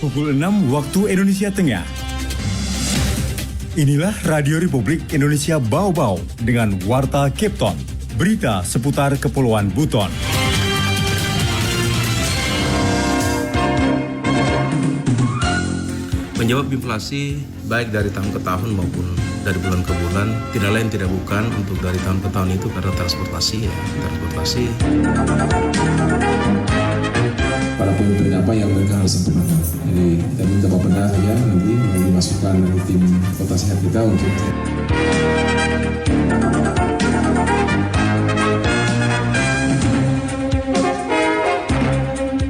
pukul 6 waktu Indonesia Tengah. Inilah Radio Republik Indonesia Bau-Bau dengan Warta Cape Town, berita seputar Kepulauan Buton. Menjawab inflasi baik dari tahun ke tahun maupun dari bulan ke bulan, tidak lain tidak bukan untuk dari tahun ke tahun itu karena transportasi. Para poin-poin apa yang mereka harus sempurnakan. Jadi kita minta benar saja nanti dimasukkan dari tim kota sehat kita untuk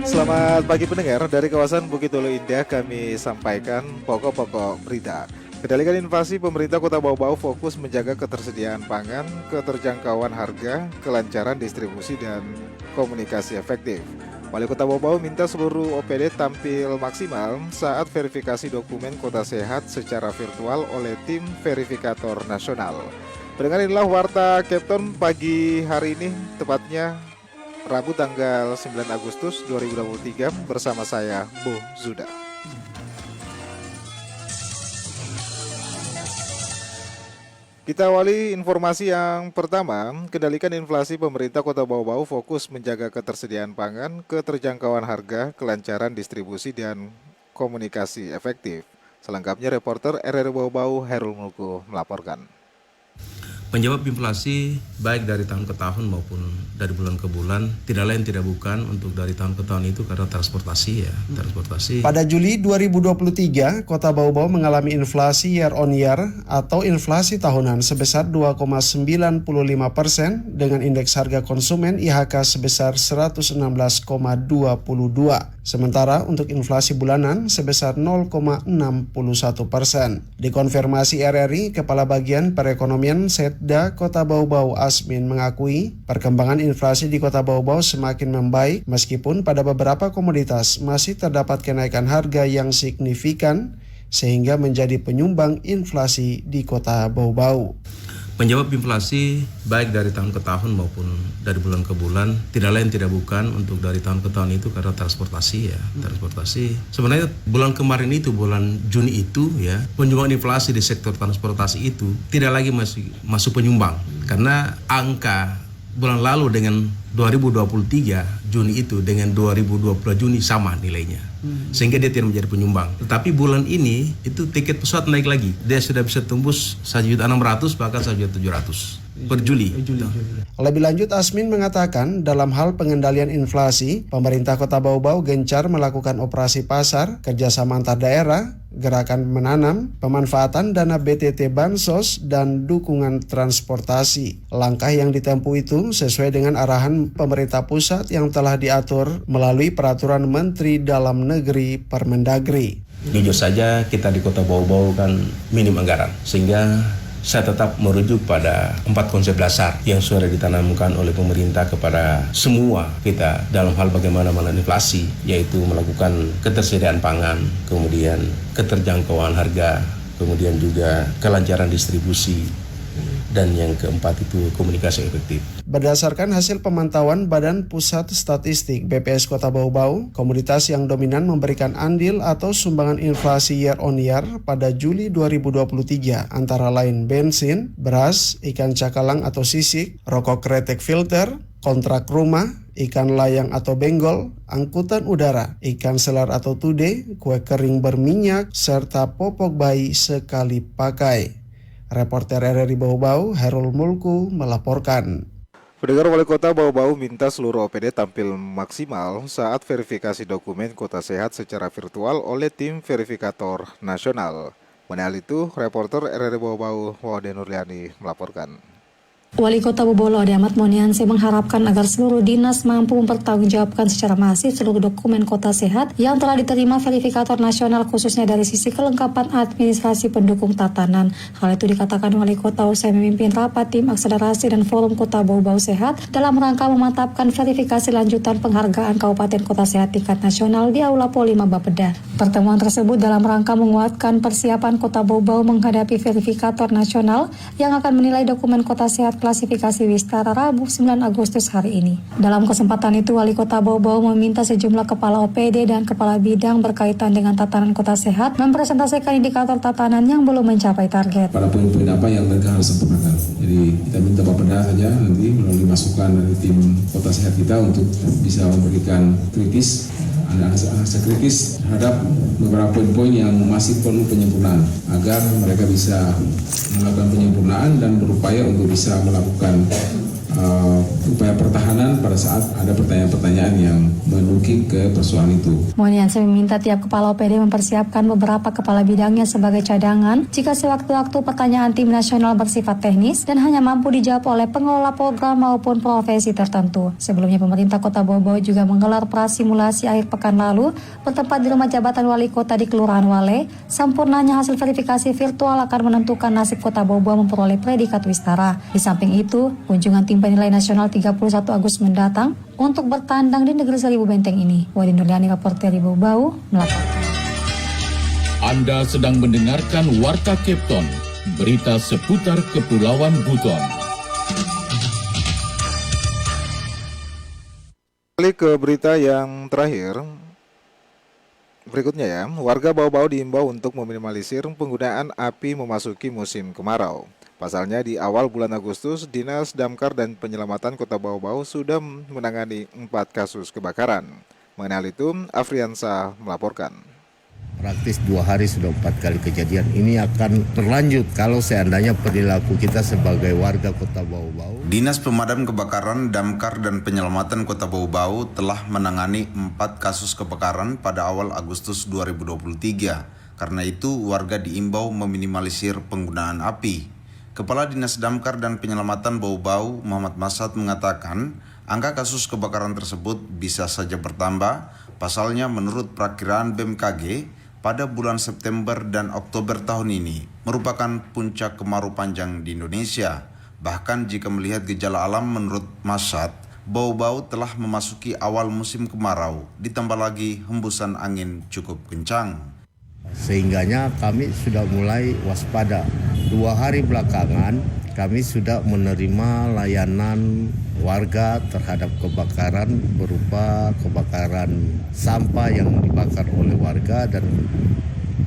Selamat pagi pendengar, dari kawasan Bukit Hulu Indah kami sampaikan pokok-pokok berita. Kendalikan inflasi, pemerintah Kota Bau-Bau fokus menjaga ketersediaan pangan, keterjangkauan harga, kelancaran distribusi dan komunikasi efektif. Wali Kota Bau-Bau minta seluruh OPD tampil maksimal saat verifikasi dokumen Kota Sehat secara virtual oleh tim verifikator nasional. Pendengar, inilah Warta Cape Town pagi hari ini, tepatnya Rabu tanggal 9 Agustus 2023 bersama saya, Bo Zuda. Kita awali informasi yang pertama. Kendalikan inflasi, pemerintah Kota Bau-Bau fokus menjaga ketersediaan pangan, keterjangkauan harga, kelancaran distribusi dan komunikasi efektif. Selengkapnya reporter RRI Bau-Bau Herul Mulku melaporkan. Menjawab inflasi baik dari tahun ke tahun maupun dari bulan ke bulan, tidak lain tidak bukan untuk dari tahun ke tahun itu karena transportasi. Pada Juli 2023, Kota Bau-Bau mengalami inflasi year on year atau inflasi tahunan sebesar 2,95% dengan indeks harga konsumen IHK sebesar 116,22. Sementara untuk inflasi bulanan sebesar 0,61%. Dikonfirmasi RRI, Kepala Bagian Perekonomian Setda Kota Bau-Bau Asmin mengakui perkembangan inflasi di Kota Bau-Bau semakin membaik meskipun pada beberapa komoditas masih terdapat kenaikan harga yang signifikan sehingga menjadi penyumbang inflasi di Kota Bau-Bau. Menjawab inflasi baik dari tahun ke tahun maupun dari bulan ke bulan, tidak lain tidak bukan untuk dari tahun ke tahun itu karena transportasi. Sebenarnya bulan kemarin itu, bulan Juni itu ya, penyumbang inflasi di sektor transportasi itu tidak lagi masuk penyumbang karena angka bulan lalu dengan 2023 Juni itu dengan 2022 Juni sama nilainya. Sehingga dia tidak menjadi penyumbang. Tetapi bulan ini itu tiket pesawat naik lagi. Dia sudah bisa tembus 1.600.000 bahkan 1.700.000 per Juli. Lebih lanjut, Asmin mengatakan dalam hal pengendalian inflasi, pemerintah Kota Bau-Bau gencar melakukan operasi pasar, kerjasama antar daerah, gerakan menanam, pemanfaatan dana BTT Bansos, dan dukungan transportasi. Langkah yang ditempuh itu sesuai dengan arahan pemerintah pusat yang telah diatur melalui Peraturan Menteri Dalam Negeri Permendagri. Jujur saja kita di Kota Bau-Bau kan minim anggaran, sehingga saya tetap merujuk pada 4 konsep dasar yang sudah ditanamkan oleh pemerintah kepada semua kita dalam hal bagaimana menangani inflasi, yaitu melakukan ketersediaan pangan, kemudian keterjangkauan harga, kemudian juga kelancaran distribusi, dan yang keempat itu komunikasi efektif. Berdasarkan hasil pemantauan Badan Pusat Statistik BPS Kota Bau-Bau, komoditas yang dominan memberikan andil atau sumbangan inflasi year on year pada Juli 2023 antara lain bensin, beras, ikan cakalang atau sisik, rokok kretek filter, kontrak rumah, ikan layang atau benggol, angkutan udara, ikan selar atau tude, kue kering berminyak, serta popok bayi sekali pakai. Reporter RRI Bau-Bau Herul Mulku melaporkan. Pendengar, Wali Kota Bau-Bau minta seluruh OPD tampil maksimal saat verifikasi dokumen Kota Sehat secara virtual oleh tim verifikator nasional. Mengenai hal itu, reporter RRI Bau-Bau Wade Nurliani melaporkan. Wali Kota Bau-Bau Laude Ahmad Moniansyah mengharapkan agar seluruh dinas mampu mempertanggungjawabkan secara masif seluruh dokumen Kota Sehat yang telah diterima verifikator nasional, khususnya dari sisi kelengkapan administrasi pendukung tatanan. Hal itu dikatakan Wali Kota usai memimpin rapat tim akselerasi dan forum Kota Bau-Bau Sehat dalam rangka memantapkan verifikasi lanjutan penghargaan Kabupaten Kota Sehat tingkat nasional di Aula Polima Bapeda. Pertemuan tersebut dalam rangka menguatkan persiapan Kota Bau-Bau menghadapi verifikator nasional yang akan menilai dokumen Kota Sehat tingkat klasifikasi Wistara Rabu 9 Agustus hari ini. Dalam kesempatan itu, Wali Kota Bau Bau meminta sejumlah kepala OPD dan kepala bidang berkaitan dengan tatanan kota sehat mempresentasikan indikator tatanan yang belum mencapai target. Pada poin-poin apa yang mereka harus sempurnakan. Jadi kita minta Bapeda saja nanti melalui masukan dari tim kota sehat kita untuk bisa memberikan kritis, analisa kritis terhadap beberapa poin-poin yang masih perlu penyempurnaan agar mereka bisa melakukan penyempurnaan dan berupaya untuk bisa melakukan upaya pertahanan pada saat ada pertanyaan-pertanyaan yang menukik ke persoalan itu. Moniansyah meminta tiap kepala OPD mempersiapkan beberapa kepala bidangnya sebagai cadangan jika sewaktu-waktu pertanyaan tim nasional bersifat teknis dan hanya mampu dijawab oleh pengelola program maupun profesi tertentu. Sebelumnya pemerintah Kota Bau Bau juga menggelar prasimulasi akhir pekan lalu bertempat di rumah jabatan wali kota di Kelurahan Wale. Sempurnanya hasil verifikasi virtual akan menentukan nasib Kota Bau Bau memperoleh predikat Wistara. Di samping itu, kunjungan tim penilai nasional 31 Agustus mendatang untuk bertandang di negeri Seribu Benteng ini. Wadi Nurliani, reporter Bau Bau, melaporkan. Anda sedang mendengarkan Warta Kepton, berita seputar Kepulauan Buton. Kembali ke berita yang terakhir. Berikutnya ya, warga Bau Bau diimbau untuk meminimalisir penggunaan api memasuki musim kemarau. Pasalnya di awal bulan Agustus, Dinas Damkar dan Penyelamatan Kota Bau Bau sudah menangani 4 kasus kebakaran. Mengenai hal itu, Afriansa melaporkan. Praktis 2 hari sudah 4 kali kejadian. Ini akan berlanjut kalau seandainya perilaku kita sebagai warga Kota Bau Bau. Dinas Pemadam Kebakaran, Damkar dan Penyelamatan Kota Bau Bau telah menangani 4 kasus kebakaran pada awal Agustus 2023. Karena itu warga diimbau meminimalisir penggunaan api. Kepala Dinas Damkar dan Penyelamatan Bau Bau, Muhammad Masad mengatakan, angka kasus kebakaran tersebut bisa saja bertambah. Pasalnya menurut perakiraan BMKG, pada bulan September dan Oktober tahun ini merupakan puncak kemarau panjang di Indonesia. Bahkan jika melihat gejala alam menurut Masad, Bau Bau telah memasuki awal musim kemarau, ditambah lagi hembusan angin cukup kencang. Sehingganya kami sudah mulai waspada. 2 hari belakangan kami sudah menerima layanan warga terhadap kebakaran berupa kebakaran sampah yang dibakar oleh warga dan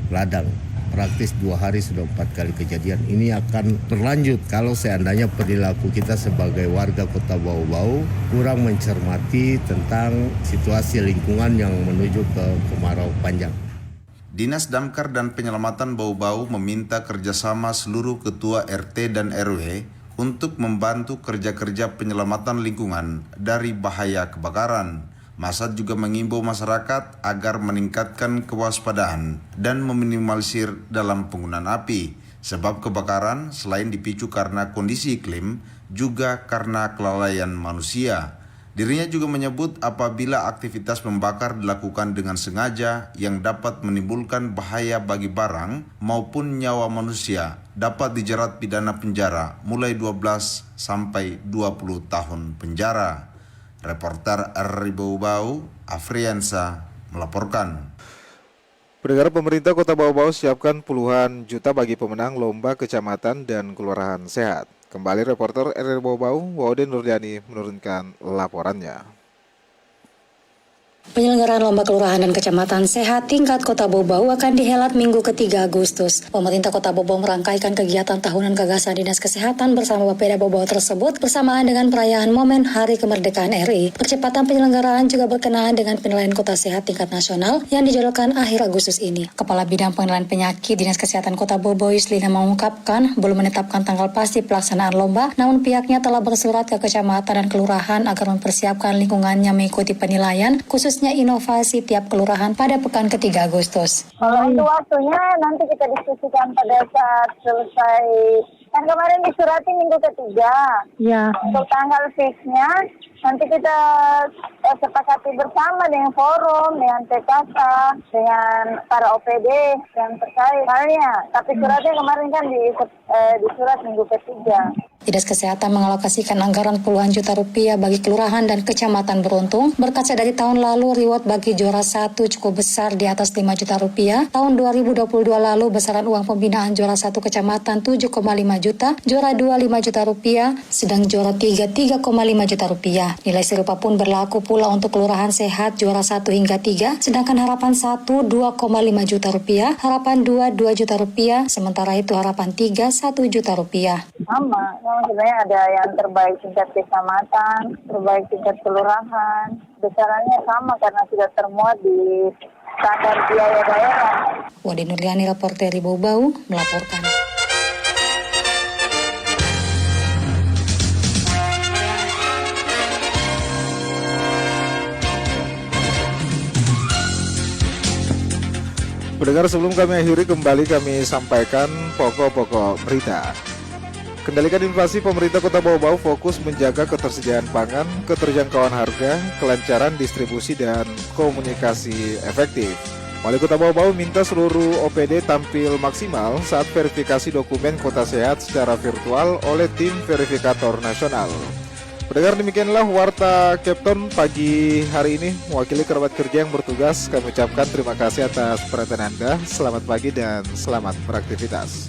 ladang. Praktis 2 hari sudah 4 kali kejadian. Ini akan berlanjut kalau seandainya perilaku kita sebagai warga Kota Bau Bau kurang mencermati tentang situasi lingkungan yang menuju ke kemarau panjang. Dinas Damkar dan Penyelamatan Bau Bau meminta kerjasama seluruh ketua RT dan RW untuk membantu kerja-kerja penyelamatan lingkungan dari bahaya kebakaran. Masad juga mengimbau masyarakat agar meningkatkan kewaspadaan dan meminimalisir dalam penggunaan api. Sebab kebakaran selain dipicu karena kondisi iklim, juga karena kelalaian manusia. Dirinya juga menyebut apabila aktivitas membakar dilakukan dengan sengaja yang dapat menimbulkan bahaya bagi barang maupun nyawa manusia dapat dijerat pidana penjara mulai 12 sampai 20 tahun penjara. Reporter RRI Bau Bau, Afriansa melaporkan. Pendengar, pemerintah Kota Bau Bau siapkan puluhan juta bagi pemenang lomba kecamatan dan kelurahan sehat. Kembali reporter RRI Bau Bau, Waude Nurliani menurunkan laporannya. Penyelenggaraan Lomba Kelurahan dan Kecamatan Sehat tingkat Kota Bau Bau akan dihelat Minggu ke-3 Agustus. Pemerintah Kota Bau Bau merangkaikan kegiatan tahunan gagasan Dinas Kesehatan bersama Bapeda Bau Bau tersebut bersamaan dengan perayaan momen Hari Kemerdekaan RI. Percepatan penyelenggaraan juga berkenaan dengan penilaian Kota Sehat tingkat nasional yang dijadwalkan akhir Agustus ini. Kepala Bidang Pengendalian Penyakit Dinas Kesehatan Kota Bau Bau, Yuslina, mengungkapkan belum menetapkan tanggal pasti pelaksanaan lomba, namun pihaknya telah bersurat ke kecamatan dan kelurahan agar mempersiapkan lingkungannya mengikuti penilaian, khususnya inovasi tiap kelurahan pada pekan ke-3 Agustus. Kalau untuk waktunya nanti kita diskusikan pada saat selesai. Kan kemarin disurati minggu ke-3. Ya. Untuk tanggal fixnya Nanti kita sepakati bersama dengan forum, dengan TKK, dengan para OPD yang terkait halnya. Tapi suratnya kemarin kan di surat minggu ketiga. Dinas Kesehatan mengalokasikan anggaran puluhan juta rupiah bagi kelurahan dan kecamatan beruntung. Berkaca dari tahun lalu, reward bagi juara 1 cukup besar di atas 5 juta rupiah. Tahun 2022 lalu, besaran uang pembinaan juara 1 kecamatan 7,5 juta, juara 2 5 juta rupiah, sedang juara 3 3,5 juta rupiah. Nilai serupa pun berlaku pula untuk kelurahan sehat juara 1 hingga 3, sedangkan harapan 1 2,5 juta rupiah, harapan 2 2 juta rupiah, sementara itu harapan 3 1 juta rupiah. Sama sebenarnya ada yang terbaik tingkat kecamatan, terbaik tingkat kelurahan. Besarannya sama karena sudah termuat di standar biaya daerah. Wadi Nurliani, reporter Bau Bau, melaporkan. Pendengar, sebelum kami akhiri, kembali kami sampaikan pokok-pokok berita. Kendalikan inflasi, pemerintah Kota Bau Bau fokus menjaga ketersediaan pangan, keterjangkauan harga, kelancaran distribusi, dan komunikasi efektif. Wali Kota Bau Bau minta seluruh OPD tampil maksimal saat verifikasi dokumen Kota Sehat secara virtual oleh tim verifikator nasional. Pendengar, demikianlah Warta Kepton pagi hari ini. Mewakili kerabat kerja yang bertugas, kami ucapkan terima kasih atas perhatian Anda. Selamat pagi dan selamat beraktivitas.